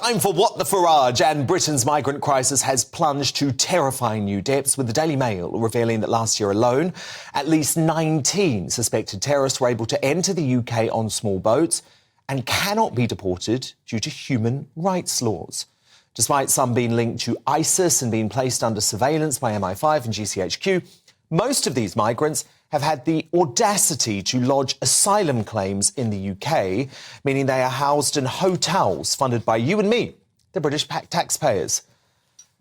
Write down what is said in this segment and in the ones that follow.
Time for What the Farage, and Britain's migrant crisis has plunged to terrifying new depths, with the Daily Mail revealing that last year alone, at least 19 suspected terrorists were able to enter the UK on small boats and cannot be deported due to human rights laws. Despite some being linked to ISIS and being placed under surveillance by MI5 and GCHQ, most of these migrants have had the audacity to lodge asylum claims in the UK, meaning they are housed in hotels funded by you and me, the British taxpayers.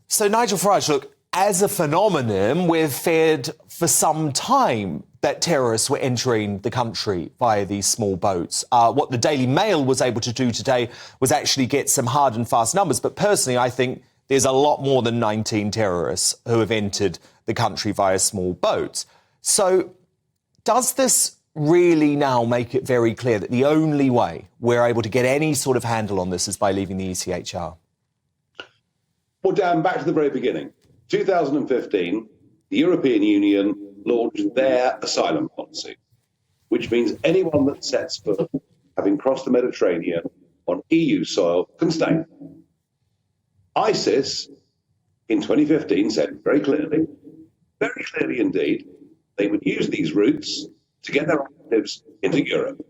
So, Nigel Farage, look, as a phenomenon, we've feared for some time that terrorists were entering the country via these small boats. What the Daily Mail was able to do today was actually get some hard and fast numbers. But personally, I think there's a lot more than 19 terrorists who have entered the country via small boats. So does this really now make it very clear that the only way we're able to get any sort of handle on this is by leaving the ECHR? Well, Dan, back to the very beginning. 2015, the European Union launched their asylum policy, which means anyone that sets foot, having crossed the Mediterranean on EU soil, can stay. ISIS, in 2015, said very clearly indeed, they would use these routes to get their operatives into Europe.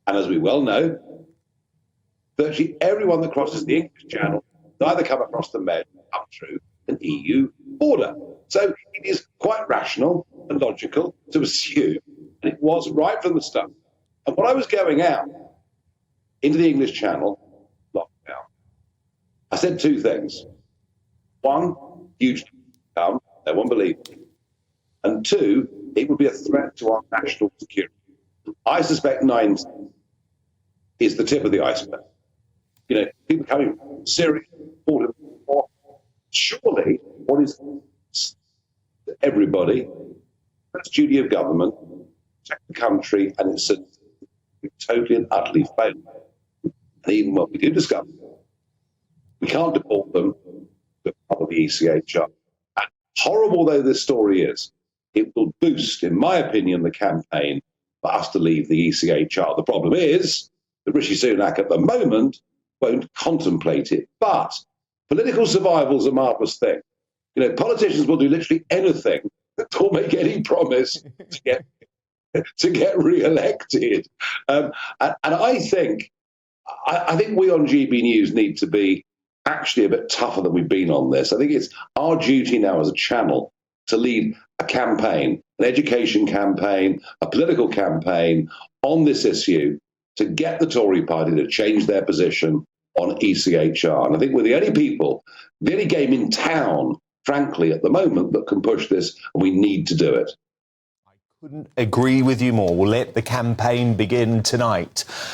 And as we well know, virtually everyone that crosses the English Channel will either come across the Med or come through an EU border. So it is quite rational and logical to assume, and it was right from the start. And when I was going out into the English Channel, lockdown, I said two things. One, huge come, no one believed me. And two, it would be a threat to our national security. I suspect 19 is the tip of the iceberg. You know, people coming from Syria, surely what is everybody, that's duty of government, protect the country and its citizens. We totally and utterly failed. And even when we do discover them, we can't deport them to part of the ECHR. And horrible though this story is, it will boost, in my opinion, the campaign for us to leave the ECHR. The problem is that Rishi Sunak at the moment won't contemplate it. But political survival is a marvellous thing. You know, politicians will do literally anything or make any promise to get re-elected. And I think we on GB News need to be actually a bit tougher than we've been on this. I think it's our duty now as a channel to lead a campaign, an education campaign, a political campaign on this issue to get the Tory party to change their position on ECHR. And I think we're the only people, the only game in town, frankly, at the moment that can push this, and we need to do it. I couldn't agree with you more. We'll let the campaign begin tonight.